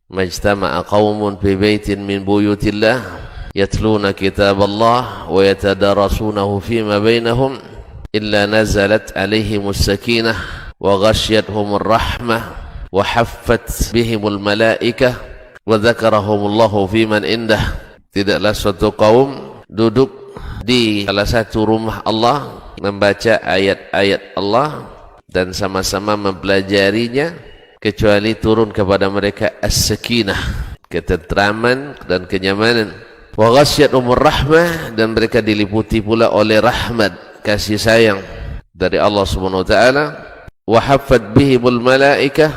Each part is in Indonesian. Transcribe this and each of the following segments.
majtama'a qaumun fi baitin min buyutillah yatluna kitaballah wa yatadarasunahu fima bainahum illa nazalat alaihimus sakinah wa ghasyiyatuhumur rahmah wa haffat bihimul malaikah wa dzakarahumullahu fiman indah. Tidaklah suatu kaum duduk di salah satu rumah Allah membaca ayat-ayat Allah dan sama-sama mempelajarinya kecuali turun kepada mereka as-sakinah, ketentraman dan kenyamanan, wa ghasyiyatuhumur rahmah, dan mereka diliputi pula oleh rahmat, kasih sayang dari Allah Subhanahu wa taala, wa haffat bihimul malaikah,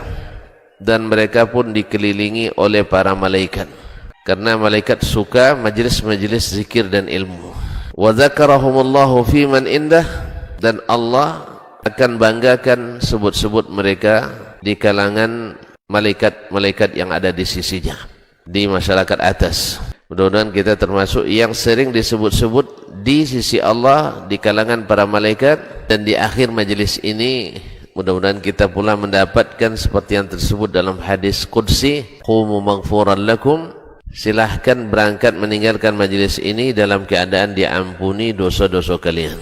dan mereka pun dikelilingi oleh para malaikat karena malaikat suka majelis-majelis zikir dan ilmu. Wa dzakarahumullahu fiman indah, dan Allah akan banggakan sebut-sebut mereka di kalangan malaikat-malaikat yang ada di sisinya, di masyarakat atas. Mudah-mudahan kita termasuk yang sering disebut-sebut di sisi Allah di kalangan para malaikat, dan di akhir majelis ini mudah-mudahan kita pula mendapatkan seperti yang tersebut dalam hadis qudsi, qumu maghfuran lakum, silahkan berangkat meninggalkan majelis ini dalam keadaan diampuni dosa-dosa kalian.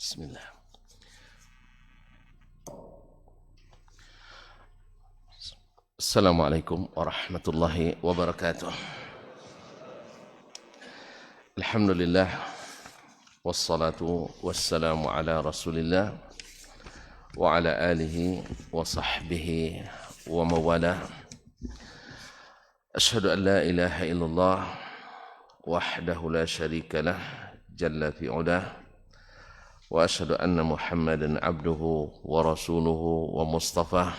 Bismillah. Assalamualaikum warahmatullahi wabarakatuh. Alhamdulillah, wassalatu wassalamu ala rasulillah wa ala alihi wa sahbihi wa mawalah. Ashhadu an la ilaha illallah wahdahu la syarika lah jalla fi ulah, wa asyhadu anna Muhammadan abduhu wa rasuluhu wa mustafah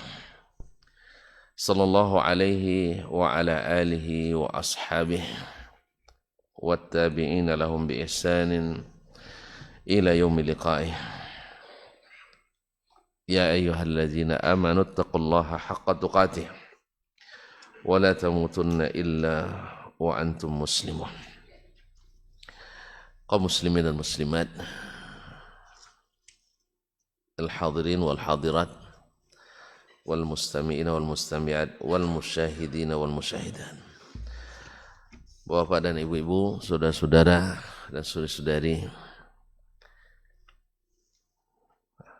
sallallahu alaihi wa ala alihi wa ashabihi wa tabi'ina lahum bi ihsanin ila yaumi liqa'ih. Ya ayyuhalladzina amanu taqullaha haqqa tuqatih wa la tamutunna illa wa antum muslimun. Kaum muslimin dan muslimat, al-hadirin wal hadirat, wal mustami'ina wal mustami'at, wal musyahidina wal musyahidat. Bapak dan ibu-ibu, saudara-saudara dan saudari-saudari,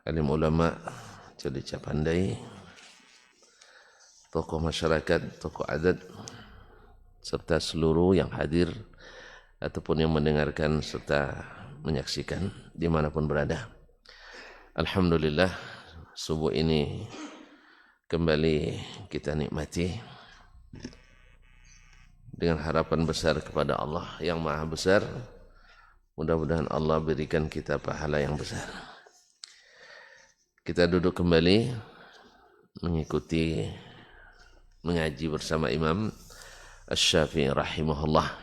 alim ulama, cerdica pandai, tokoh masyarakat, tokoh adat, serta seluruh yang hadir ataupun yang mendengarkan serta menyaksikan dimanapun berada. Alhamdulillah, subuh ini kembali kita nikmati dengan harapan besar kepada Allah yang Maha Besar. Mudah-mudahan Allah berikan kita pahala yang besar. Kita duduk kembali mengikuti mengaji bersama Imam Asy-Syafi'i rahimahullah.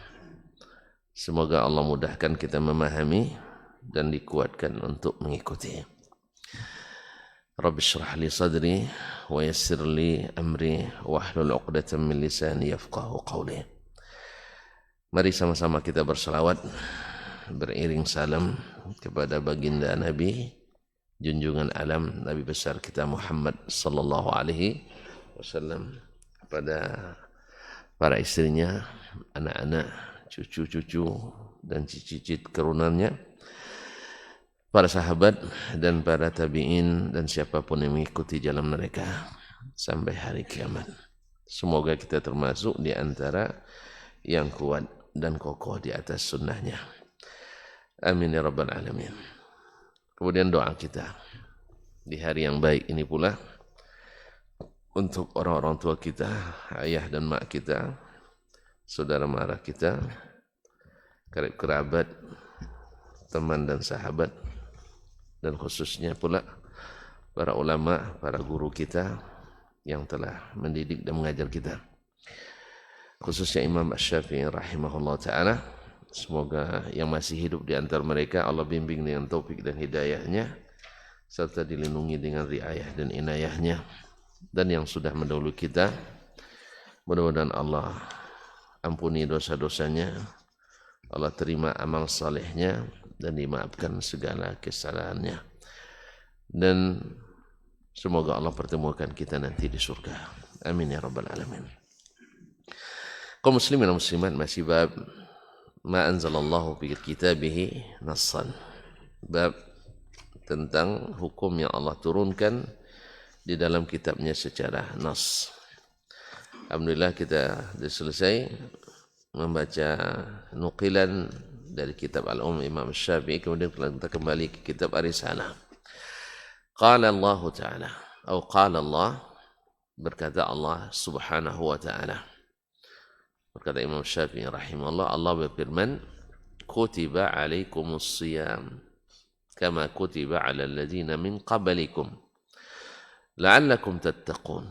Semoga Allah mudahkan kita memahami dan dikuatkan untuk mengikuti. Rabbi shrah li sadri wa yassir li amri wahlul 'uqdatam min lisani yafqahu qawli. Mari sama-sama kita berselawat beriring salam kepada baginda Nabi junjungan alam Nabi besar kita Muhammad sallallahu alaihi wasallam, kepada para istrinya, anak-anak, cucu-cucu dan cicit kerunannya, para sahabat dan para tabi'in dan siapapun yang mengikuti jalan mereka sampai hari kiamat. Semoga kita termasuk di antara yang kuat dan kokoh di atas sunnahnya. Amin ya rabbal alamin. Kemudian doa kita di hari yang baik ini pula untuk orang-orang tua kita, ayah dan mak kita, saudara mara kita, karib kerabat, teman dan sahabat, dan khususnya pula para ulama, para guru kita yang telah mendidik dan mengajar kita. Khususnya Imam Asy-Syafi'i rahimahullah ta'ala. Semoga yang masih hidup di antara mereka Allah bimbing dengan taufik dan hidayahnya, serta dilindungi dengan riayah dan inayahnya. Dan yang sudah mendahului kita, mudah-mudahan Allah ampuni dosa-dosanya, Allah terima amal salehnya, dan dimaafkan segala kesalahannya. Dan semoga Allah pertemukan kita nanti di surga. Amin ya rabbal alamin. Kaum muslimin dan muslimat, masih bab ma anzalallahu fi kitabihi nassan. Bab tentang hukum yang Allah turunkan di dalam kitabnya secara nas. Alhamdulillah kita sudah selesai membaca nukilan dari kitab Imam Syafi'i. Kemudian kita kembali ke kitab Ar-Risalah. Qala Allah Ta'ala, atau qala Allah, berkata Allah Subhanahu wa Ta'ala. Berkata Imam Syafi'i rahimahullah, Allah berfirman, kutiba alaikumus siyam kama kutiba ala alladhina min qablikum la'allakum tattaqun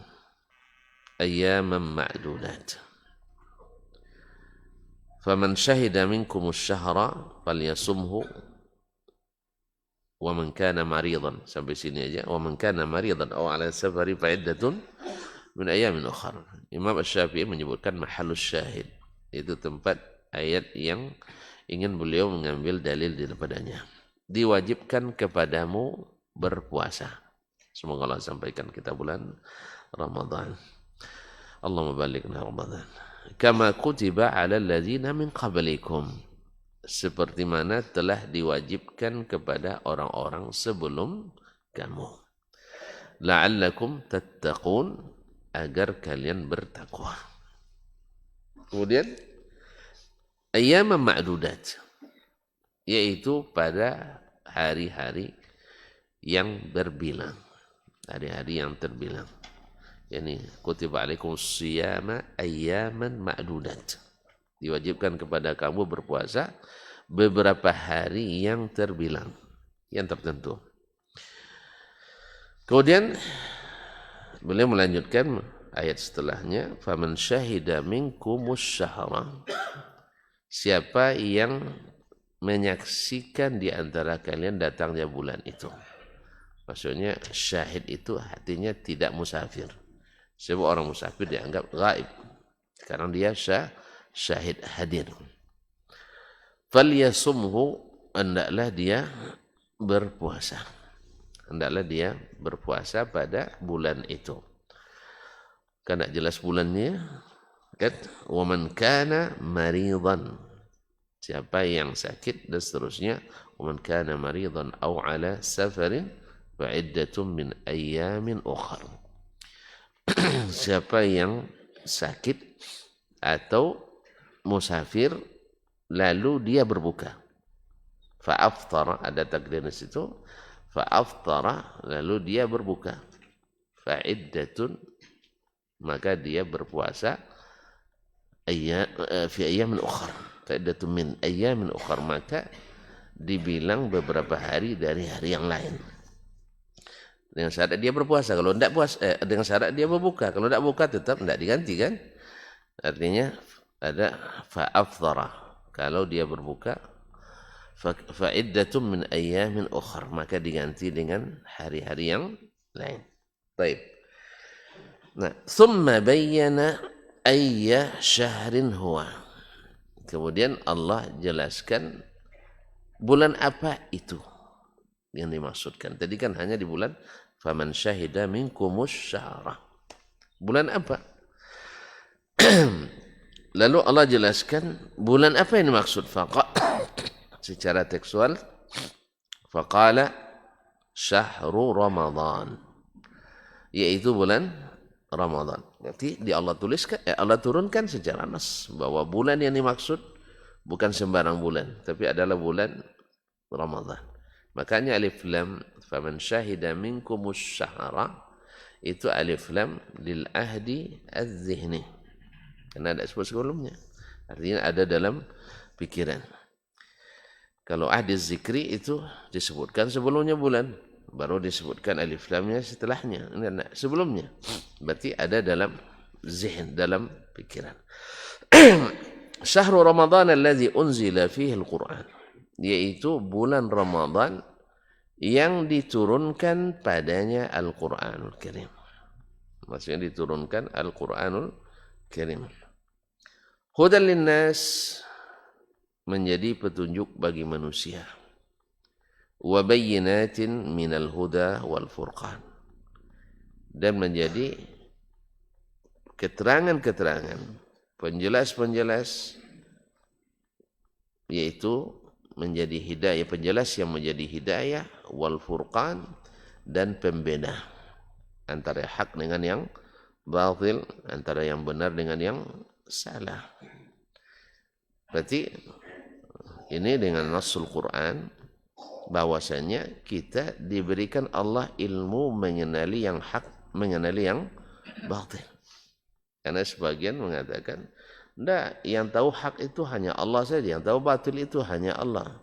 ayyaman ma'dudat. Faman syahida minkumus syahra falyasumhu wa man kana maridan, sampai sini aja, wa man kana maridan aw ala safari fa iddatun min ayamin ukhar. Imam Asy-Syafi'i menyebutkan mahallus syahid, itu tempat ayat yang ingin beliau mengambil dalil daripadanya. Diwajibkan kepadamu berpuasa. Semoga Allah sampaikan kita bulan Ramadan. Allahumma balighna Ramadan. Kama kutiba 'alal ladzina min qablikum, seperti mana telah diwajibkan kepada orang-orang sebelum kamu. La'allakum tattaqun, agar kalian bertakwa. Kemudian ayyaman ma'dudat, yaitu pada hari-hari yang berbilang, hari-hari yang terbilang. Yani kutiba alaikum siyama ayyaman ma'dudat, diwajibkan kepada kamu berpuasa beberapa hari yang terbilang, yang tertentu. Kemudian beliau melanjutkan ayat setelahnya, faman syahida minkumus syahra, siapa yang menyaksikan di antara kalian datangnya bulan itu. Maksudnya syahid itu artinya tidak musafir. Sebab orang musafir dianggap gaib, sekarang dia syahid hadir. Falyasumhu, hendaklah dia berpuasa. Hendaklah dia berpuasa pada bulan itu. Kan tak jelas bulannya. Kan? Wa man kana maridan, siapa yang sakit dan seterusnya. Wa man kana maridan aw ala safarin fa iddatun min ayyamin ukhar. Siapa yang sakit atau musafir lalu dia berbuka. Fa aftara, ada takdir di situ. Fa aftara, lalu dia berbuka. Fa iddatun, maka dia berpuasa fi ayyamin ukhar. Fa iddatun min ayyamin ukhar, maka dibilang beberapa hari dari hari yang lain. Dengan syarat dia berpuasa. Kalau tidak puasa, dengan syarat dia berbuka. Kalau tidak buka tetap tidak diganti kan? Artinya ada fa'afdhara. Kalau dia berbuka, fa'iddatun min ayyamin ukhar, maka diganti dengan hari-hari yang lain. Baik. Nah, thumma bayyana ayya syahrin huwa. Kemudian Allah jelaskan bulan apa itu yang dimaksudkan. Tadi kan hanya di bulan faman syahida minkumus syahra. Bulan apa? Lalu Allah jelaskan bulan apa yang dimaksud. Secara tekstual, faqala syahru Ramadan, yaitu bulan Ramadan. Berarti Allah turunkan secara nas bahwa bulan yang dimaksud bukan sembarang bulan, tapi adalah bulan Ramadan. Makanya alif lam faman syahida minkumus syahra itu alif lam lil ahdi az-zihni. Karena ada sebut sebelumnya. Artinya ada dalam pikiran. Kalau ahdi zikri itu disebutkan sebelumnya bulan, baru disebutkan alif lamnya setelahnya. Enggak, sebelumnya. Berarti ada dalam zihn, dalam pikiran. Syahrul Ramadan allazi unzila fihi al-Qur'an, yaitu bulan Ramadan yang diturunkan padanya Al-Qur'anul Karim. Maksudnya diturunkan Al-Qur'anul Karim. Hudan linnas, menjadi petunjuk bagi manusia. Wa bayyinatin minal huda wal furqan, dan menjadi keterangan-keterangan, penjelas-penjelas, yaitu menjadi hidayah, penjelas yang menjadi hidayah, wal furqan, dan pembeda antara hak dengan yang batil, antara yang benar dengan yang salah. Berarti ini dengan nasul Quran, bahwasanya kita diberikan Allah ilmu mengenali yang hak, mengenali yang batil. Karena sebagian mengatakan, enggak, yang tahu hak itu hanya Allah saja, yang tahu batil itu hanya Allah.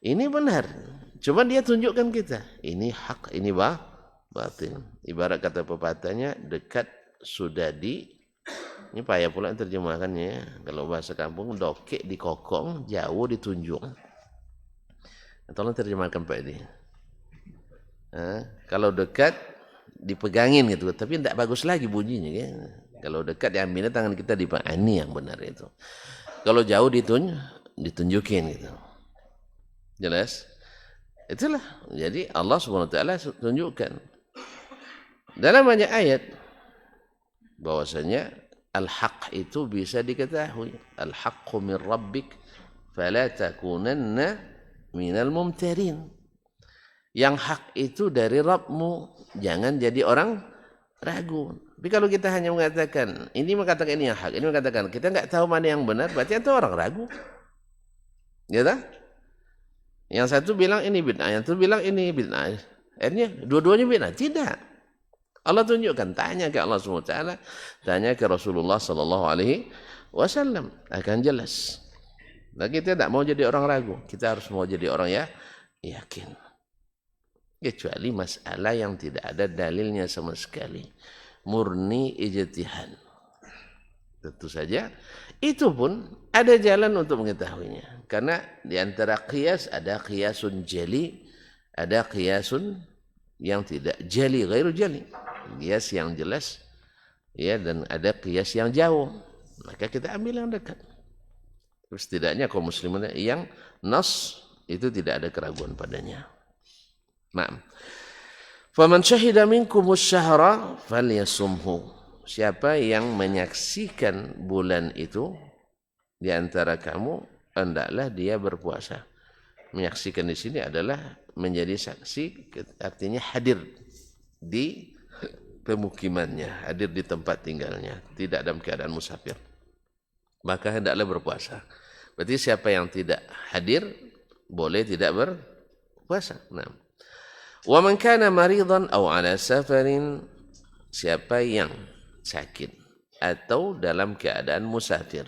Ini benar, cuma dia tunjukkan kita, ini hak, ini batil. Ibarat kata pepatahnya, dekat sudah ini payah pula terjemahkannya ya. Kalau bahasa kampung, dokek dikokong, jauh ditunjuk. Tolong terjemahkan Pak Edi. Kalau dekat dipegangin gitu, tapi tidak bagus lagi bunyinya ya. Kalau dekat diambilnya tangan kita dipegangin, yang benar itu. Kalau jauh ditunjukin gitu. Jelas? Itulah. Jadi Allah SWT tunjukkan dalam banyak ayat bahwasanya al-haq itu bisa diketahui. Al-haqqu min rabbik fala takunanna minal mumtarin. Yang hak itu dari Rabbmu, jangan jadi orang ragu. Tapi kalau kita hanya mengatakan, ini mengatakan ini yang hak, ini mengatakan, kita enggak tahu mana yang benar, berarti itu orang ragu. Ya tak? Yang satu bilang ini bid'ah, yang satu bilang ini bid'ah. Akhirnya dua-duanya bid'ah. Tidak. Allah tunjukkan, tanya ke Allah SWT, tanya ke Rasulullah SAW, akan jelas. Nah, kita tidak mau jadi orang ragu, kita harus mau jadi orang ya yakin. Kecuali masalah yang tidak ada dalilnya sama sekali, murni ijtihad. Tentu saja itu pun ada jalan untuk mengetahuinya. Karena di antara qiyas ada qiyasun jali, ada qiyasun yang tidak jali, ghairu jali. Qiyas yang jelas ya, dan ada qiyas yang jauh. Maka kita ambil yang dekat. Setidaknya kaum muslimin yang nas itu tidak ada keraguan padanya. Naam. Faman syahida minkumus syahra falyasumhu. Siapa yang menyaksikan bulan itu di antara kamu, hendaklah dia berpuasa. Menyaksikan di sini adalah menjadi saksi, artinya hadir di pemukimannya, hadir di tempat tinggalnya, tidak dalam keadaan musafir. Maka hendaklah berpuasa. Berarti siapa yang tidak hadir boleh tidak berpuasa. Nah. Wa man kana maridan aw ala safarin, siapa yang sakit atau dalam keadaan musafir,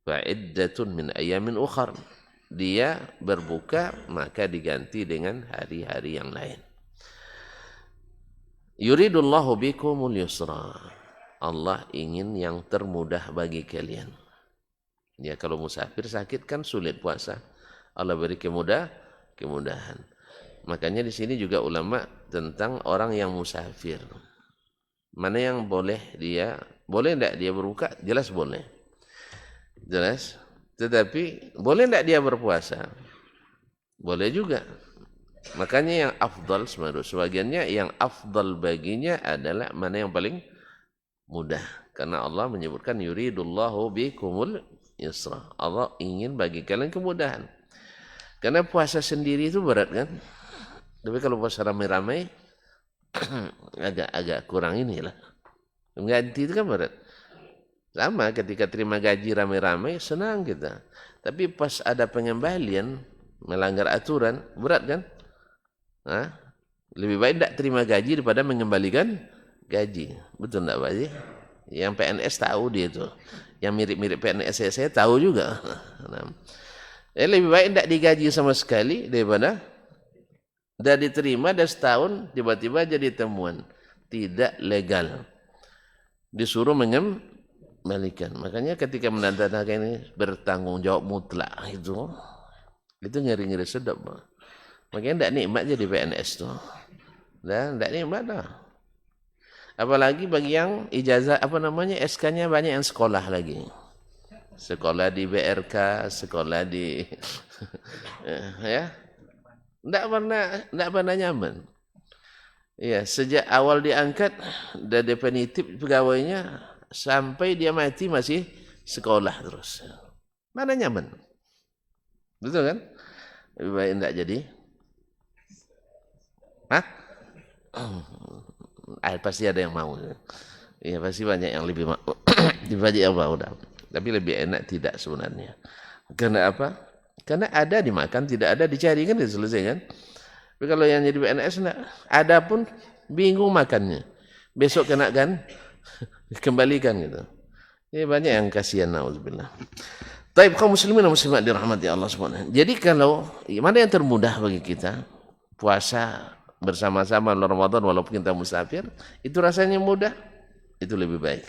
fa iddatun min ayamin ukhar, dia berbuka maka diganti dengan hari-hari yang lain. Yuridullahu bikumul yusra, Allah ingin yang termudah bagi kalian. Ya, kalau musafir sakit kan sulit puasa, Allah beri kemudahan. Makanya di sini juga ulama tentang orang yang musafir. Mana yang boleh enggak dia berbuka? Jelas boleh. Jelas. Tetapi boleh enggak dia berpuasa? Boleh juga. Makanya yang afdal, sebagiannya yang afdal baginya adalah mana yang paling mudah. Karena Allah menyebutkan yuridullahu bikumul yusra. Allah ingin bagi kalian kemudahan. Karena puasa sendiri itu berat kan? Tapi kalau puasa ramai-ramai agak kurang inilah. Mengganti itu kan berat. Sama ketika terima gaji ramai-ramai senang kita. Tapi pas ada pengembalian melanggar aturan berat kan? Lebih baik tidak terima gaji daripada mengembalikan gaji. Betul tidak Pak Haji? Yang PNS tahu dia itu. Yang mirip-mirip PNS saya tahu juga. Lebih baik tidak digaji sama sekali daripada dah diterima, dah setahun, tiba-tiba jadi temuan. Tidak legal. Disuruh mengembalikan. Makanya ketika menandatangan ini bertanggung jawab mutlak itu ngeri-ngeri sedap. Makanya tidak nikmat jadi PNS tuh. Dan tidak nikmat dah. Apalagi bagi yang ijazah SK-nya banyak yang sekolah lagi. Sekolah di BRK, sekolah di ya. Tidak pernah nyaman. Ya, sejak awal diangkat dan definitif pegawainya sampai dia mati masih sekolah terus. Mana nyaman? Betul kan? Lebih baik tidak jadi. Hah? Pasti ada yang mau. Ya, pasti banyak yang lebih mau. Banyak yang mau. Tapi lebih enak tidak sebenarnya. Karena apa? Karena ada dimakan, tidak ada dicari, kan selesai kan? Tapi kalau yang jadi PNS enggak, ada pun bingung makannya. Besok kena kan kembalikan gitu. Ini banyak yang kasihan, nauzubillah. Taib kaum muslimin dan muslimat dirahmati Allah Subhanahu. Jadi kalau mana yang termudah bagi kita? Puasa bersama-sama Ramadan walaupun kita musafir, itu rasanya mudah, itu lebih baik.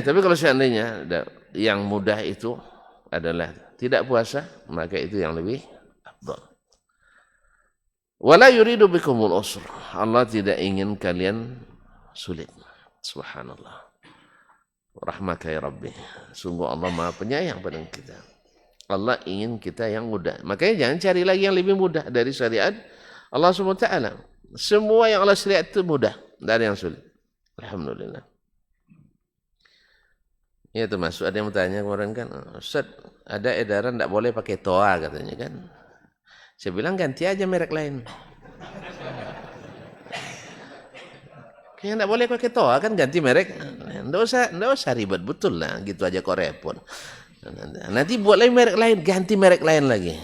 Tapi kalau seandainya yang mudah itu adalah tidak puasa, maka itu yang lebih afdal. Wala yuridu bikumul usr. Allah tidak ingin kalian sulit. Subhanallah. Rahmaka ya Rabbi. Sungguh Allah Maha Penyayang pada kita. Allah ingin kita yang mudah. Makanya jangan cari lagi yang lebih mudah dari syariat Allah SWT. Semua yang Allah syariat itu mudah, tidak ada yang sulit. Alhamdulillah. Ya termasuk ada yang bertanya kemarin kan, Ustaz, ada edaran tidak boleh pakai toa katanya kan. Saya bilang ganti aja merek lain. Yang tidak boleh pakai toa kan ganti merek. Tidak usah ribet, betul lah. Gitu aja kok repot. Nanti buat lagi merek lain, ganti merek lain lagi.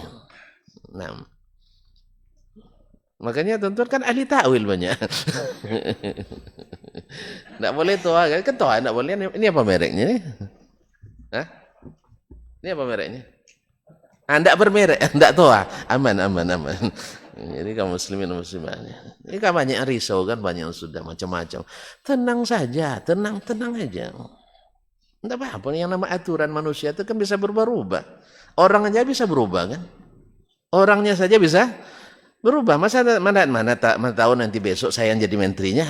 Nah, makanya tentu kan ahli takwil banyak. Tidak boleh toa kan toa tidak boleh. Ini apa mereknya? Hah? Ini apa mereknya? Tidak bermerek, tidak toa. Aman. Jadi kaum muslimin dan muslimat. Ini kan banyak yang risau kan, banyak yang sudah macam-macam. Tenang saja, tenang aja. Tidak apa-apa, yang nama aturan manusia itu kan bisa berubah-ubah. Orang aja bisa berubah kan? Orangnya saja bisa berubah. Masa mana tahu nanti besok saya yang jadi menterinya?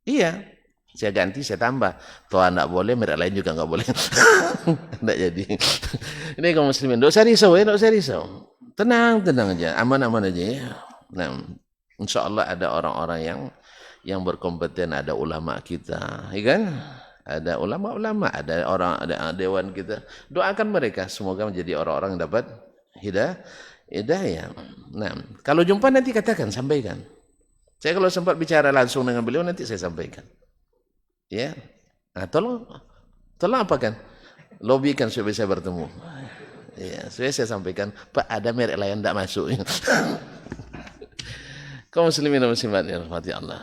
Iya. Saya ganti, saya tambah. Toa tidak boleh, merek lain juga tidak boleh. Tidak jadi. Ini kaum muslimin. Tidak usah risau. Tenang aja. Aman-aman aja ya. Nah, insya Allah ada orang-orang yang berkompeten. Ada ulama kita. Ya kan? Ada ulama-ulama. Ada dewan kita. Doakan mereka. Semoga menjadi orang-orang yang dapat hidayah. Nah, kalau jumpa nanti katakan, sampaikan. Saya kalau sempat bicara langsung dengan beliau nanti saya sampaikan. Ya, nah, tolong apa kan? Lobikan supaya bisa bertemu. Ya, saya sampaikan, Pak ada merek lain tidak masuk. Kaum muslimin dan muslimat yang dirahmati Allah.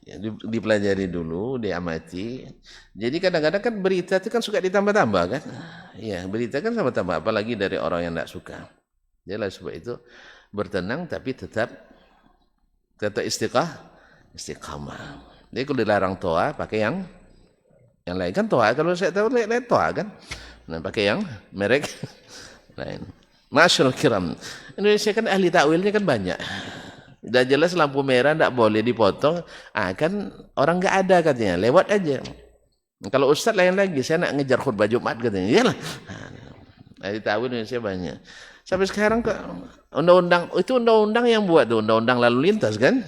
Ya, dipelajari dulu, diamati. Jadi kadang-kadang kan berita itu kan suka ditambah-tambah kan? Ya, berita kan tambah-tambah, apalagi dari orang yang tidak suka. Jadi sebab itu bertenang tapi tetap istiqamah. Jadi kalau dilarang toa, pakai yang lain kan toa. Kalau saya tahu lain toa kan. Nah, pakai yang merek lain. Masyaallah kiram. Indonesia kan ahli takwilnya kan banyak. Sudah jelas lampu merah tidak boleh dipotong. Kan orang nggak ada katanya, lewat aja. Kalau ustaz lain lagi, saya nak ngejar khutbah Jumat katanya. Iyalah. Ahli takwil Indonesia banyak. Sampai sekarang kok undang-undang yang buat tuh undang-undang lalu lintas kan?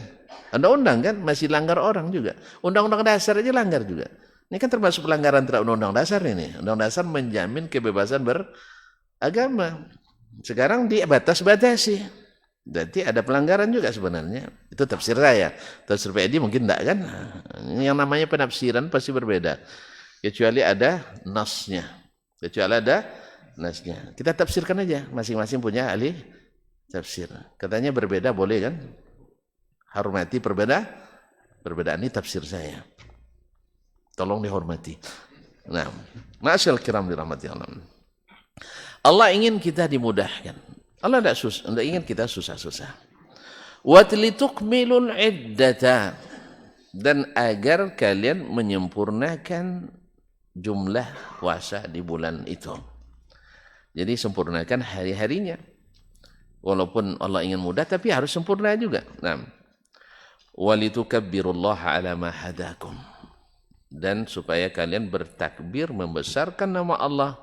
Undang-undang kan masih langgar orang juga. Undang-undang dasar aja langgar juga. Ini kan termasuk pelanggaran terhadap undang-undang dasar ini. Undang-undang dasar menjamin kebebasan beragama. Sekarang dibatas-batasi. Jadi ada pelanggaran juga sebenarnya. Itu tafsir saya. Tafsir Pak mungkin enggak kan? Yang namanya penafsiran pasti berbeda. Kecuali ada nasnya. Kita tafsirkan aja. Masing-masing punya ahli tafsir. Katanya berbeda boleh kan? Hormati perbedaan ini tafsir saya. Tolong dihormati. Nah, ma'asyal kiram dirahmati Allah. Allah ingin kita dimudahkan. Allah tidak ingin kita susah-susah. Watlitukmilul iddata, dan agar kalian menyempurnakan jumlah puasa di bulan itu. Jadi sempurnakan hari-harinya. Walaupun Allah ingin mudah, tapi harus sempurna juga. Nah, walitukabbirullaha ala ma hadakum, dan supaya kalian bertakbir membesarkan nama Allah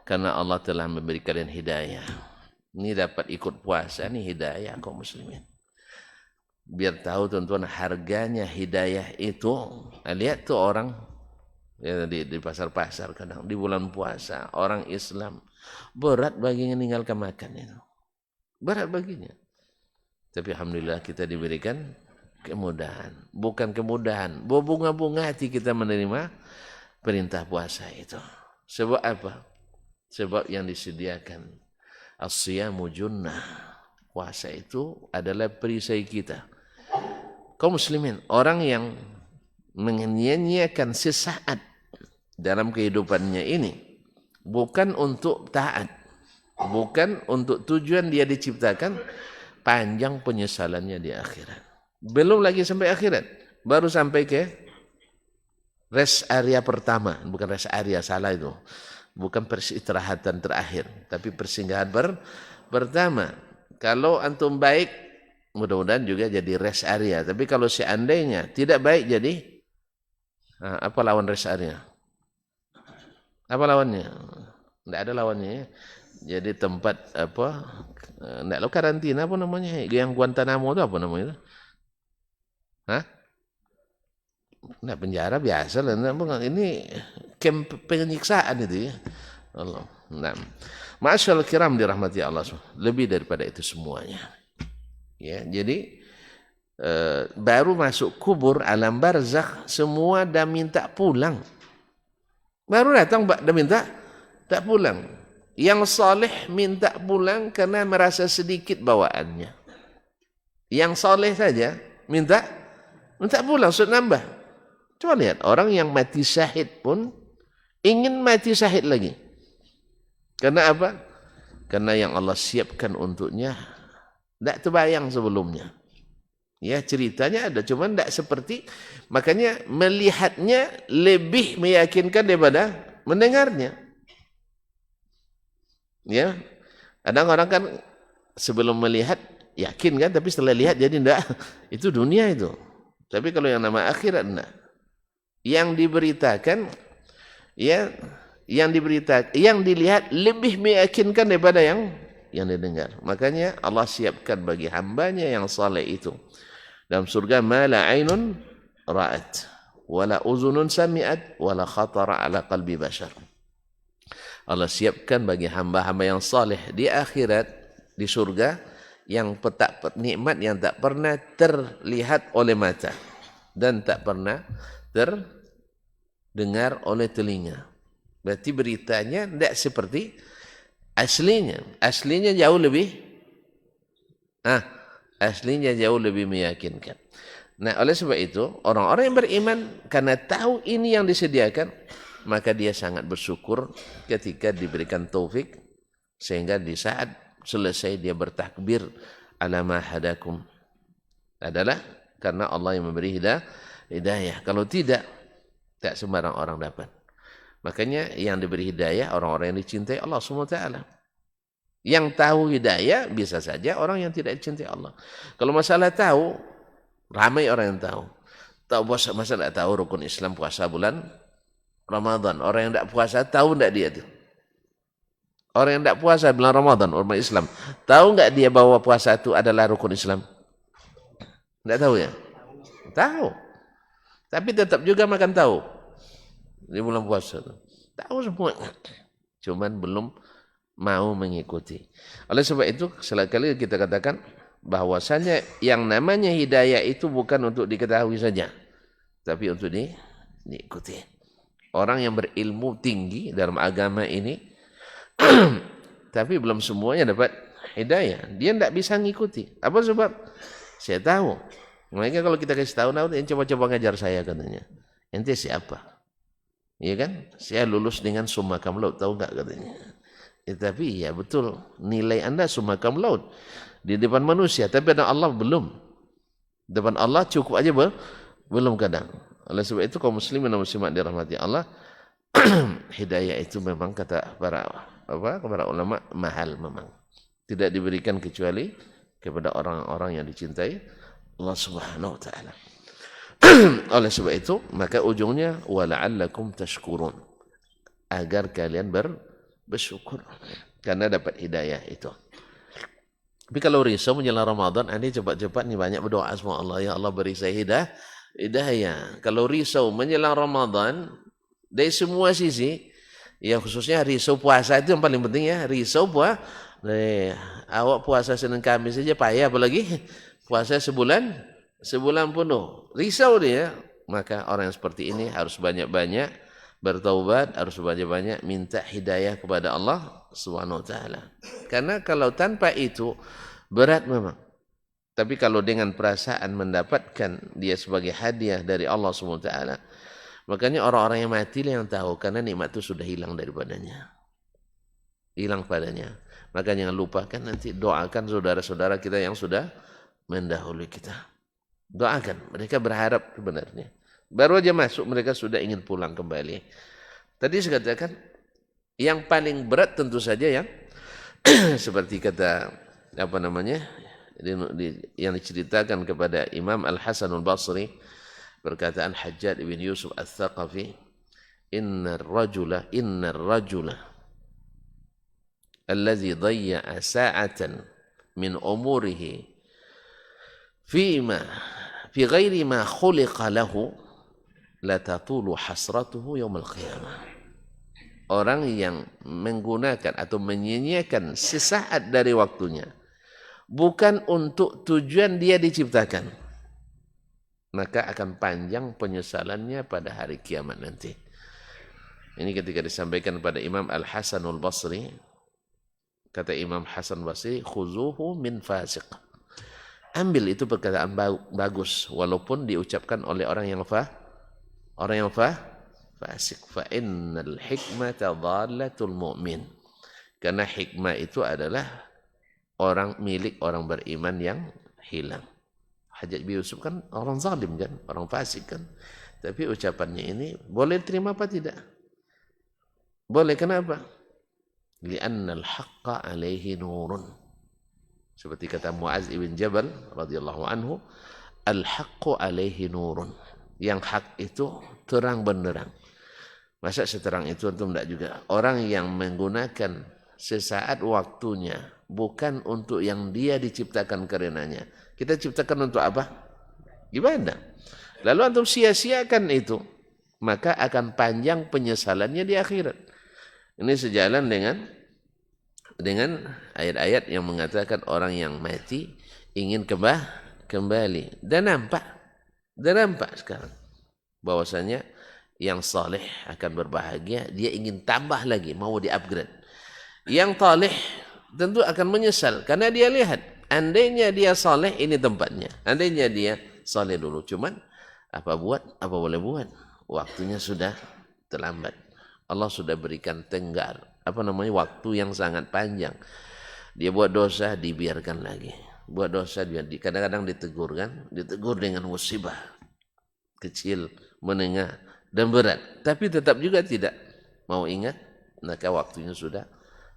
karena Allah telah memberi kalian hidayah. Ini dapat ikut puasa, ini hidayah kaum muslimin. Biar tahu tuan-tuan harganya hidayah itu. Lihat tuh orang ya, di pasar-pasar kadang di bulan puasa, orang Islam berat baginya meninggalkan makan itu. Berat baginya. Tapi alhamdulillah kita diberikan kemudahan. Bukan kemudahan, berbunga-bunga hati kita menerima perintah puasa itu. Sebab apa? Sebab yang disediakan as-siyamu junnah. Puasa itu adalah perisai kita. Kaum muslimin, orang yang menyia-nyiakan sesaat dalam kehidupannya ini bukan untuk taat, bukan untuk tujuan dia diciptakan, panjang penyesalannya di akhirat. Belum lagi sampai akhirat, baru sampai ke rest area pertama, bukan rest area, salah itu. Bukan peristirahatan terakhir, tapi persinggahan pertama. Kalau antum baik, mudah-mudahan juga jadi rest area. Tapi kalau seandainya tidak baik, jadi apa lawan rest area? Apa lawannya? Tidak ada lawannya. Jadi tempat apa? Tidak lo karantina apa namanya? Yang Guantanamo itu apa namanya? Hah? Nah, penjara biasa lah. Ini camp penyiksaan itu ya. Allah. Nah, Ma'asyarul kiram dirahmati Allah, lebih daripada itu semuanya. Ya, jadi baru masuk kubur alam barzakh semua dah minta pulang. Baru datang dah minta tak pulang. Yang saleh minta pulang karena merasa sedikit bawaannya. Yang saleh saja minta pulang, sudah nambah. Coba lihat, orang yang mati syahid pun ingin mati syahid lagi. Karena apa? Karena yang Allah siapkan untuknya tidak terbayang sebelumnya. Ya, ceritanya ada, cuma tidak seperti, makanya melihatnya lebih meyakinkan daripada mendengarnya. Ya, kadang orang kan sebelum melihat yakin kan, tapi setelah lihat jadi tidak. Itu dunia itu. Tapi kalau yang nama akhirat tidak. Yang diberitakan, ya, yang dilihat lebih meyakinkan daripada yang didengar. Makanya Allah siapkan bagi hambanya yang saleh itu dalam surga ma la ainun ra'at wala uzunun sami'at wala khatara ala qalbi bashar. Allah siapkan bagi hamba-hamba yang saleh di akhirat, di surga, yang nikmat yang tak pernah terlihat oleh mata dan tak pernah terdengar oleh telinga. Berarti beritanya tidak seperti aslinya. Aslinya jauh lebih meyakinkan. Nah, oleh sebab itu, orang-orang yang beriman karena tahu ini yang disediakan, maka dia sangat bersyukur ketika diberikan taufik sehingga di saat selesai dia bertakbir ala ma hadakum. Adalah karena Allah yang memberi hidayah. Kalau tidak sembarang orang dapat. Makanya yang diberi hidayah orang-orang yang dicintai Allah SWT. Yang tahu hidayah bisa saja orang yang tidak dicintai Allah. Kalau masalah tahu, ramai orang yang tahu. Tahu puasa, masa tidak tahu rukun Islam puasa bulan Ramadan. Orang yang tidak puasa tahu tidak dia itu? Orang yang tidak puasa bulan Ramadan, orang Islam, tahu enggak dia bahwa puasa itu adalah rukun Islam? Tidak tahu ya? Tahu. Tapi tetap juga makan tahu. Di bulan puasa itu. Tahu semua. Cuman belum mau mengikuti. Oleh sebab itu, sekali kita katakan bahwasanya yang namanya hidayah itu bukan untuk diketahui saja, tapi untuk diikuti. Orang yang berilmu tinggi dalam agama ini, tapi belum semuanya dapat hidayah. Dia tidak bisa ngikuti. Apa sebab? Saya tahu. Mereka kalau kita kasih tahu, coba-coba ngajar saya katanya. Ente siapa? Iya kan? Saya lulus dengan summa cum laude, tahu enggak katanya. Tapi ya betul, nilai Anda sumakam laut di depan manusia, tapi depan Allah belum. Depan Allah cukup aja belum kadang. Oleh sebab itu kaum muslimin dan muslimat dirahmati Allah, hidayah itu memang kata para ulama mahal memang. Tidak diberikan kecuali kepada orang-orang yang dicintai Allah Subhanahu wa taala. Oleh sebab itu, maka ujungnya wala'allakum tashkurun. Agar kalian bersyukur karena dapat hidayah itu. Tapi kalau risau menjelang Ramadan, Anda cepat-cepat nih banyak berdoa sama Allah, ya Allah beri saya hidayah. Kalau risau menjelang Ramadan dari semua sisi, ya khususnya risau puasa itu yang paling penting ya. Risau awak puasa Senin Kamis saja payah, apalagi puasa sebulan penuh. Risau dia. Maka orang yang seperti ini harus banyak-banyak bertaubat, harus banyak-banyak minta hidayah kepada Allah Subhanahu wa taala. Karena kalau tanpa itu berat memang. Tapi kalau dengan perasaan mendapatkan dia sebagai hadiah dari Allah Subhanahu wa taala, makanya orang-orang yang mati yang tahu, karena nikmat itu sudah hilang daripadanya. Hilang padanya. Maka jangan lupakan nanti doakan saudara-saudara kita yang sudah mendahului kita. Doakan, mereka berharap sebenarnya. Baru aja masuk mereka sudah ingin pulang kembali. Tadi saya katakan yang paling berat tentu saja yang seperti kata yang diceritakan kepada Imam Al-Hasan Al-Basri, perkataan Hajjaj bin Yusuf Al-Thaqafi, innar rajula alladhi dayya'a sa'atan min umurihi fi ghairi ma khuliqa lahu la tatulu hasratuhu yaumil qiyamah. Orang yang menggunakan atau menyia-nyiakan sesaat dari waktunya bukan untuk tujuan dia diciptakan, maka akan panjang penyesalannya pada hari kiamat nanti. Ini ketika disampaikan pada Imam Al-Hasan Al-Basri, kata Imam Hasan Basri, khuzuhu min fasiq. Ambil itu perkataan bagus walaupun diucapkan oleh orang yang fasik. Fa innal hikmata dhalatul mu'min. Karena hikmah itu adalah milik orang beriman yang hilang. Hajjaj bin Yusuf kan orang zalim kan, orang fasik kan. Tapi ucapannya ini boleh terima apa tidak? Boleh, kenapa? Li'annal haqqa alaihi nurun. Seperti kata Muaz ibn Jabal radhiyallahu anhu, al-haqqu alaihi nurun. Yang hak itu terang benderang. Masa seterang itu antum tidak juga? Orang yang menggunakan sesaat waktunya bukan untuk yang dia diciptakan karenanya. Kita ciptakan untuk apa? Ibadah. Lalu antum sia-siakan itu, maka akan panjang penyesalannya di akhirat. Ini sejalan dengan ayat-ayat yang mengatakan orang yang mati ingin kembali. Dan nampak sekarang bahwasanya yang saleh akan berbahagia, dia ingin tambah lagi, mau di-upgrade. Yang taleh tentu akan menyesal karena dia lihat, andainya dia saleh ini tempatnya. Andainya dia saleh dulu, cuman apa boleh buat? Waktunya sudah terlambat. Allah sudah berikan waktu yang sangat panjang. Dia buat dosa, dibiarkan lagi. Buat dosa, kadang-kadang ditegur dengan musibah kecil, menengah, dan berat. Tapi tetap juga tidak mau ingat, maka waktunya sudah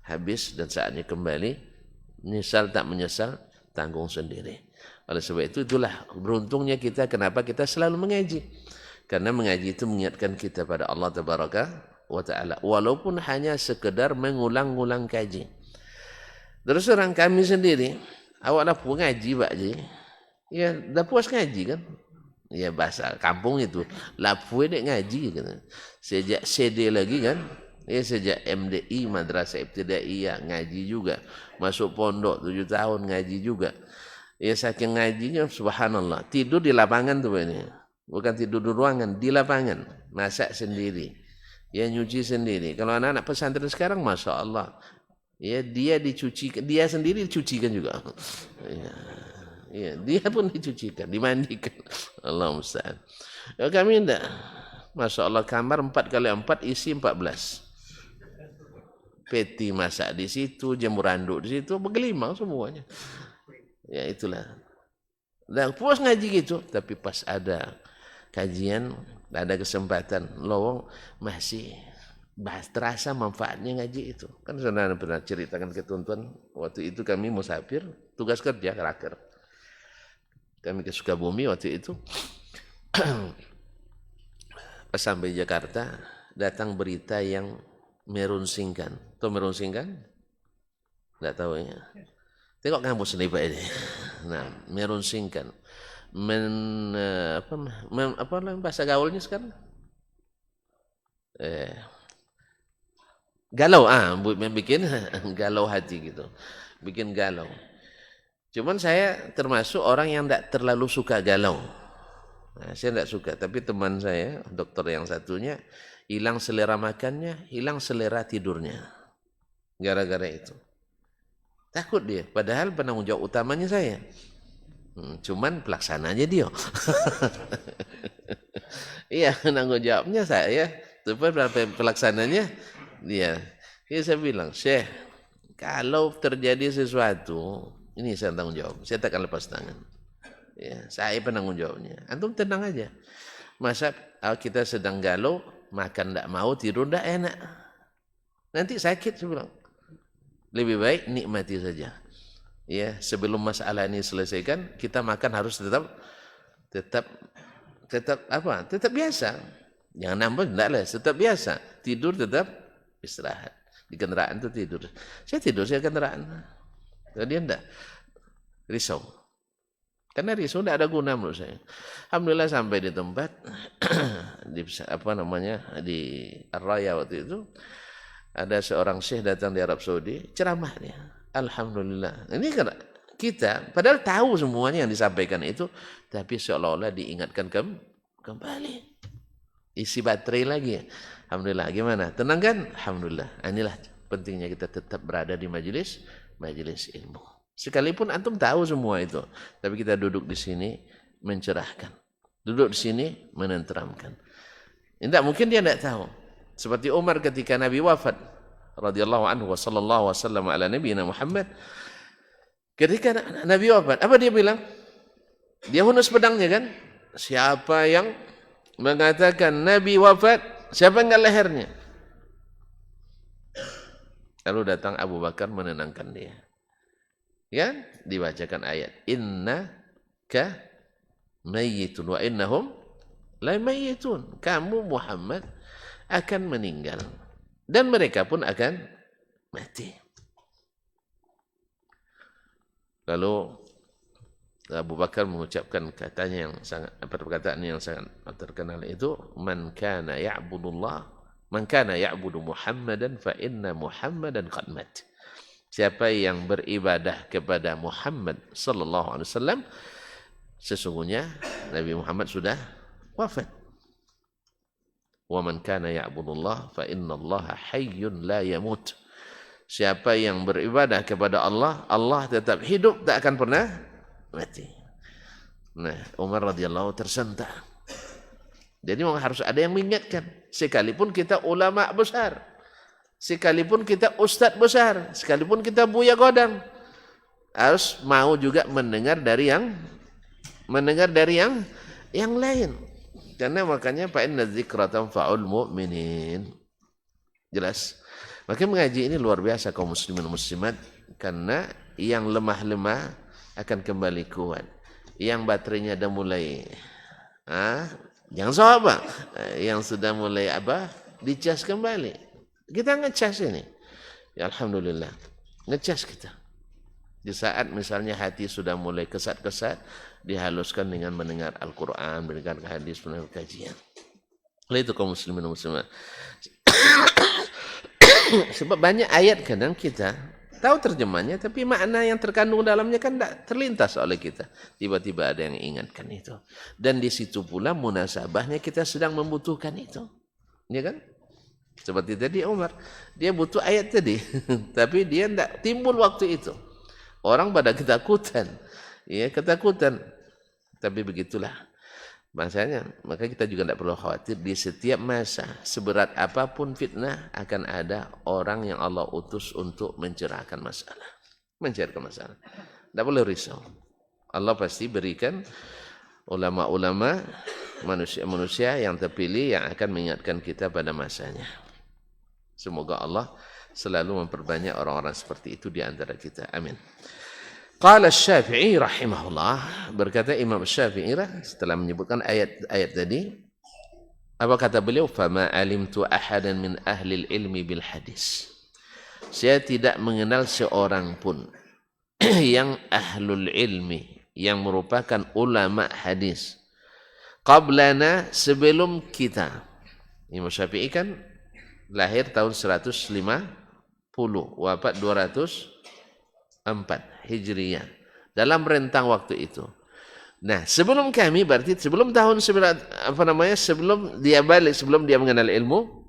habis dan saatnya kembali. Menyesal tak menyesal, tanggung sendiri. Oleh sebab itulah beruntungnya kita, kenapa kita selalu mengaji. Karena mengaji itu mengingatkan kita pada Allah Tabaraka wa Ta'ala. Walaupun hanya sekedar mengulang-ulang kaji. Terus orang kami sendiri, awak dah puas ngaji Pak Ji. Ya, dah puas ngaji kan? Ya bahasa kampung itu, lapue dek ngaji kan. Sejak CD lagi kan? Ya sejak MDI Madrasah Ibtidaiyah ngaji juga. Masuk pondok 7 tahun ngaji juga. Ya saking ngajinya subhanallah, tidur di lapangan tuh ini. Bukan tidur di ruangan, di lapangan, masak sendiri. Ya nyuci sendiri. Kalau anak-anak pesantren sekarang Masya Allah, ya dia sendiri dicucikan juga. Ya, dia pun dicucikan, dimandikan. Allah musta'an. Ya, kami tidak. Masya Allah, kamar 4x4 isi 14. peti masak di situ, jemur handuk di situ, bergelimang semuanya. Ya itulah. Dan puas ngaji gitu, tapi pas ada kajian, ada kesempatan lowong masih terasa manfaatnya ngaji itu. Kan saudara pernah ceritakan ke tuan-tuan, waktu itu kami musafir, tugas kerja raker. Kami ke Sukabumi waktu itu. Pas sampai Jakarta, datang berita yang merunsingkan. Tahu merunsingkan? Enggak tahu ya. Tengok kampus ini Pak ini. Nah, merunsingkan. Apa bahasa gaulnya sekarang? Galau, bikin galau hati gitu. Bikin galau. Cuman saya termasuk orang yang tidak terlalu suka galau. Nah, saya tidak suka, tapi teman saya, dokter yang satunya, hilang selera makannya, hilang selera tidurnya. Gara-gara itu. Takut dia, padahal penanggung jawab utamanya saya. Cuman pelaksananya dia. Iya, penanggung jawabnya saya, tapi pelaksananya dia. Jadi saya bilang, Syekh, kalau terjadi sesuatu, ini saya tanggung jawab, saya takkan lepas tangan. Ya, saya penanggung jawabnya. Antum tenang aja. Masa kita sedang galau, makan tidak mau, tidur tidak enak. Nanti sakit, saya bilang. Lebih baik nikmati saja. Ya, sebelum masalah ini selesaikan, kita makan harus tetap biasa. Jangan nambah, enggak lah, tetap biasa. Tidur tetap istirahat. Di kendaraan itu tidur. Saya tidur saya kendaraan. Jadi enggak risau. Karena risau tidak ada guna menurut saya. Alhamdulillah sampai di tempat di Ar-Raya waktu itu ada seorang syekh datang di Arab Saudi ceramah dia. Alhamdulillah. Ini kan kita padahal tahu semuanya yang disampaikan itu, tapi seolah-olah diingatkan kembali. Isi baterai lagi. Alhamdulillah. Gimana? Tenang kan? Alhamdulillah. Inilah pentingnya kita tetap berada di majelis ilmu. Sekalipun antum tahu semua itu, tapi kita duduk di sini mencerahkan. Duduk di sini menenteramkan. Tidak mungkin dia tidak tahu. Seperti Umar ketika Nabi wafat, radhiyallahu anhu wa sallallahu wasallam ala nabiyina Muhammad. Ketika Nabi wafat, apa dia bilang? Dia hunus pedangnya kan? Siapa yang mengatakan Nabi wafat, siapa yang lehernya? Lalu datang Abu Bakar menenangkan dia. Ya, dibacakan ayat innaka mayyitun wa innahum la mayyitun. Kamu Muhammad akan meninggal dan mereka pun akan mati. Lalu Abu Bakar mengucapkan katanya yang sangat perkataan yang sangat terkenal itu man kana ya'budu Muhammadan fa inna Muhammadan qad mat. Siapa yang beribadah kepada Muhammad sallallahu alaihi wasallam, sesungguhnya Nabi Muhammad sudah wafat. Wa man kana ya'budullah fa innallaha hayyun la yamut. Siapa yang beribadah kepada Allah, Allah tetap hidup, tak akan pernah mati. Nah, Umar radhiyallahu tersentak. Jadi memang harus ada yang mengingatkan, sekalipun kita ulama besar. Sekalipun kita ustadz besar, sekalipun kita buya godang, harus mau juga mendengar dari yang lain. Karena makanya fa inna dzikra tanfa'ul mu'minin. Jelas. Maka mengaji ini luar biasa kaum muslimin muslimat, karena yang lemah-lemah akan kembali kuat. Yang baterainya dah mulai jangan sahabat, yang sudah mulai dicas kembali. Kita ngecas ini. Ya alhamdulillah. Ngecas kita. Di saat misalnya hati sudah mulai kesat-kesat, dihaluskan dengan mendengar Al-Qur'an, mendengar hadis, mendengar kajian. Oleh itu kaum muslimin muslimat. Sebab banyak ayat kadang kita tahu terjemahnya, tapi makna yang terkandung dalamnya kan tidak terlintas oleh kita. Tiba-tiba ada yang ingatkan itu. Dan di situ pula munasabahnya kita sedang membutuhkan itu. Ya kan? Seperti tadi Umar, dia butuh ayat tadi, tapi dia tidak timbul waktu itu. Orang pada ketakutan, ya ketakutan. Tapi begitulah. Bahasanya, maka kita juga tidak perlu khawatir di setiap masa, seberat apapun fitnah, akan ada orang yang Allah utus untuk mencerahkan masalah. Mencerahkan masalah. Tidak boleh risau. Allah pasti berikan ulama-ulama, manusia-manusia yang terpilih yang akan mengingatkan kita pada masanya. Semoga Allah selalu memperbanyak orang-orang seperti itu di antara kita. Amin. Qala Asy-Syafi'i rahimahullah, berkata Imam Asy-Syafi'i setelah menyebutkan ayat-ayat tadi, apa kata beliau? Fama alimtu ahadan min ahli ilmi bil hadis. Saya tidak mengenal seorang pun yang ahlul ilmi, yang merupakan ulama hadis, qablana, sebelum kita. Imam Syafi'i kan lahir tahun 150, wafat 204 Hijriyah, dalam rentang waktu itu. Nah, sebelum kami, berarti sebelum tahun sebelum dia balik, sebelum dia mengenal ilmu,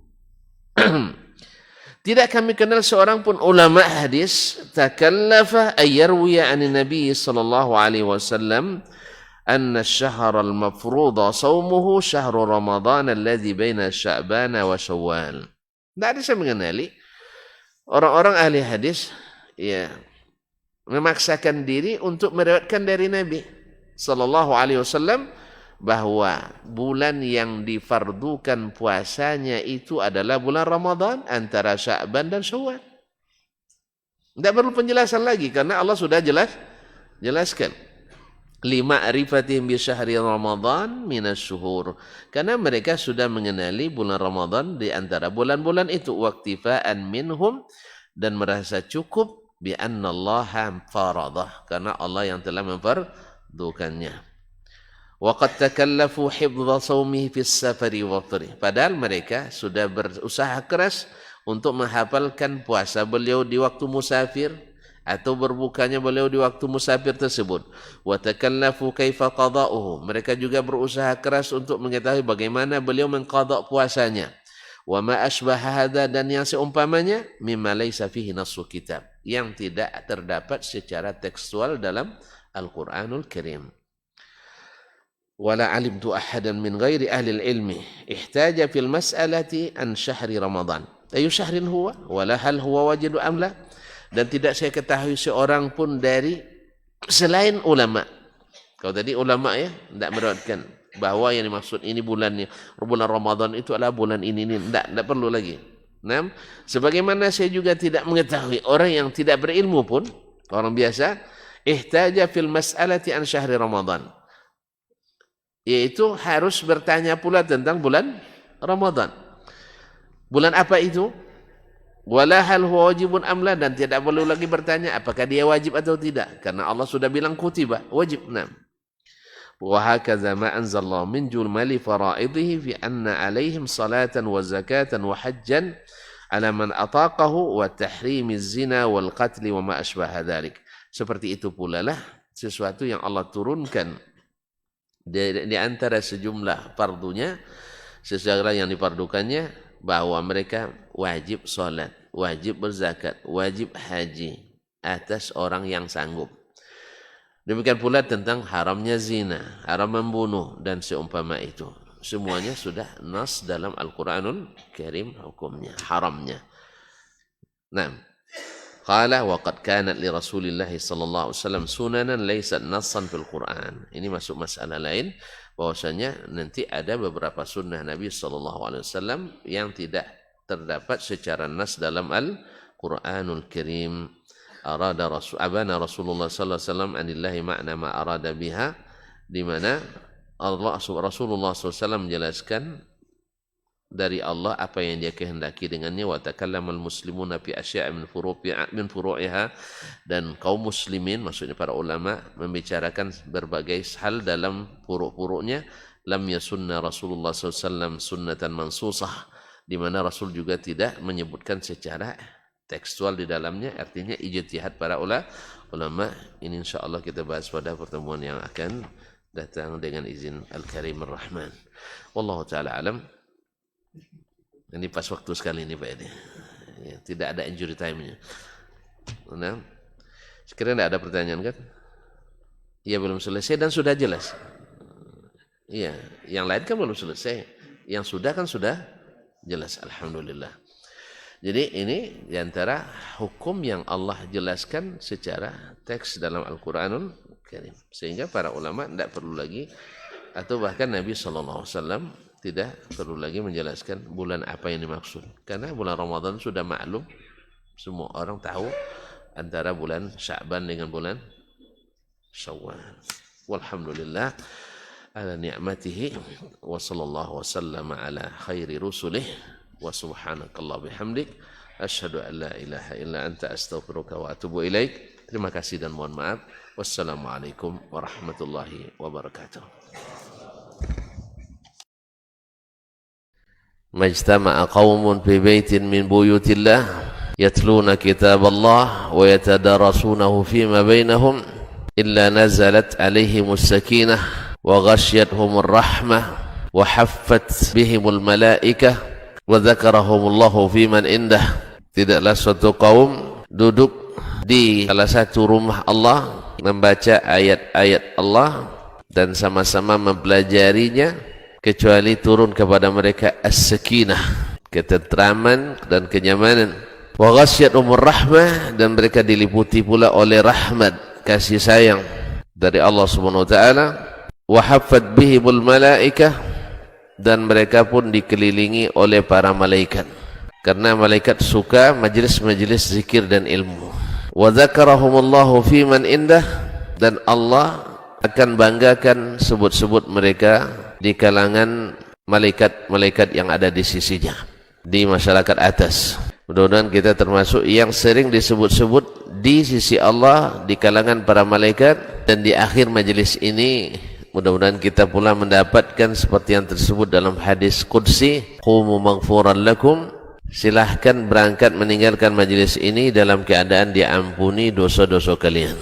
tidak kami kenal seorang pun ulama hadis takallafa ayyarwiya anin Nabi sallallahu alaihi wasallam anna ash-shahr al-mafruḍa shaumuhu syahr Ramadan alladhi baina Sya'ban wa Syawal. Tidak ada saya mengenali orang-orang ahli hadis ya memaksakan diri untuk meriwayatkan dari Nabi sallallahu alaihi wasallam bahwa bulan yang difardukan puasanya itu adalah bulan Ramadan antara Sya'ban dan Syawal. Tidak perlu penjelasan lagi karena Allah sudah jelaskan. Lima arifatihim bi syahri Ramadan minas syuhur. Karena mereka sudah mengenali bulan Ramadan di antara bulan-bulan itu, waqtifaan minhum, dan merasa cukup bi annallaha faradah, karena Allah yang telah memfardukannya. Waqad takallafu hifdha shaumihi fis safari wa fitri. Padahal mereka sudah berusaha keras untuk menghafalkan puasa beliau di waktu musafir atau berbukanya beliau di waktu musafir tersebut. Wa takallafu kaifa qada'uhu. Mereka juga berusaha keras untuk mengetahui bagaimana beliau mengqada' puasanya. Wa ma asbaha hadza, dan yang seumpamanya, mimma laisa fihi nassu kitab, yang tidak terdapat secara tekstual dalam Al-Qur'anul Karim. Wala alimtu ahadan min ghairi ahli ilmi ihtaja fil mas'alati an syahri Ramadan. Ayu syahrin huwa wala hal huwa wajidu am la. Dan tidak saya ketahui seorang pun dari selain ulama. Kalau tadi ulama ya, tidak meriwayatkan bahwa yang dimaksud ini bulan Ramadan itu adalah bulan ini. Tidak perlu lagi. Nah, sebagaimana saya juga tidak mengetahui orang yang tidak berilmu pun, orang biasa, ihtaja fil mas'alati an syahri Ramadan, yaitu harus bertanya pula tentang bulan Ramadan. Bulan apa itu? Wala hal huwa wajibun amla, dan tidak perlu lagi bertanya apakah dia wajib atau tidak, karena Allah sudah bilang kutiba, wajib. Nah, wa hakaza ma anzalallahu min jumali fara'idhihi fi anna 'alaihim salatan wa zakatan wa hajjan 'ala man ataqahu wa tahrimiz zina wal qatl wa ma asbaha dzalik. Seperti itu pula lah sesuatu yang Allah turunkan di antara sejumlah fardunya, sesuatu yang difardukannya, bahwa mereka wajib sholat, wajib berzakat, wajib haji atas orang yang sanggup. Demikian pula tentang haramnya zina, haram membunuh, dan seumpama itu. Semuanya sudah nas dalam Al-Quranul Karim hukumnya, haramnya. Nah, qala wa qad kanat li Rasulillah sallallahu alaihi wasallam sunanan laysat nassan fil Quran. Ini masuk masalah lain, bahwasanya nanti ada beberapa sunnah Nabi sallallahu alaihi wasallam yang tidak terdapat secara nas dalam Al-Quranul Karim. Abana Rasulullah sallallahu alaihi wasallam anillahi ma'na ma arada biha, di mana Rasulullah SAW menjelaskan dari Allah apa yang dia kehendaki dengannya. Wa takallamal muslimuna fi asya' min furu'iha, dan kaum muslimin, maksudnya para ulama, membicarakan berbagai hal dalam furu'-furu'nya. Lam yasunna Rasulullah SAW sunnatan mansusah, di mana Rasul juga tidak menyebutkan secara tekstual di dalamnya, artinya ijtihad para ulama. Ini insyaallah kita bahas pada pertemuan yang akan datang dengan izin Al-Karim Ar-Rahman. Wallahu taala alam. Ini pas waktu sekali ini Pak ini. Ya, tidak ada injury time-nya. Nah, sekiranya tidak ada pertanyaan kan? Ya belum selesai dan sudah jelas. Iya, yang lain kan belum selesai. Yang sudah kan sudah jelas, alhamdulillah. Jadi ini diantara hukum yang Allah jelaskan secara teks dalam Al-Quranul Karim. Sehingga para ulama tidak perlu lagi, atau bahkan Nabi SAW tidak perlu lagi menjelaskan bulan apa yang dimaksud. Karena bulan Ramadan sudah maklum, semua orang tahu antara bulan Sya'ban dengan bulan Syawal. Walhamdulillah ala ni'matihi wa sallallahu wasallam ala khairi rusulih wa subhanakallah bihamdik asyhadu an la ilaha illa anta astaghfiruka wa atubu ilaik. Terima kasih dan mohon maaf. Wassalamualaikum warahmatullahi wabarakatuh. Majtama'a qaumun fi baitin min buyutillah yatluna kitaballah wa yatadarasunahu fima bainahum illa nazalat alaihimus sakinah wa ghasyiyatuhumur rahmah wa haffat bihimul malaikah wa dzakarahumullahu fiman indah. Tidaklah suatu kaum duduk di salah satu rumah Allah membaca ayat-ayat Allah dan sama-sama mempelajarinya, kecuali turun kepada mereka as-sakinah, ketentraman dan kenyamanan. Wa ghasyiyatuhumur rahmah, dan mereka diliputi pula oleh rahmat, kasih sayang dari Allah Subhanahu wa taala. Wa haffat bihimul malaikah, dan mereka pun dikelilingi oleh para malaikat, karena malaikat suka majelis-majelis zikir dan ilmu. Wa dzakarahumullahu fiman indah, dan Allah akan banggakan sebut-sebut mereka di kalangan malaikat-malaikat yang ada di sisinya, di masyarakat atas. Mudah-mudahan kita termasuk yang sering disebut-sebut di sisi Allah, di kalangan para malaikat. Dan di akhir majelis ini mudah-mudahan kita pula mendapatkan seperti yang tersebut dalam hadis qudsi, qumu maghfuran lakum, silahkan berangkat meninggalkan majelis ini dalam keadaan diampuni dosa-dosa kalian.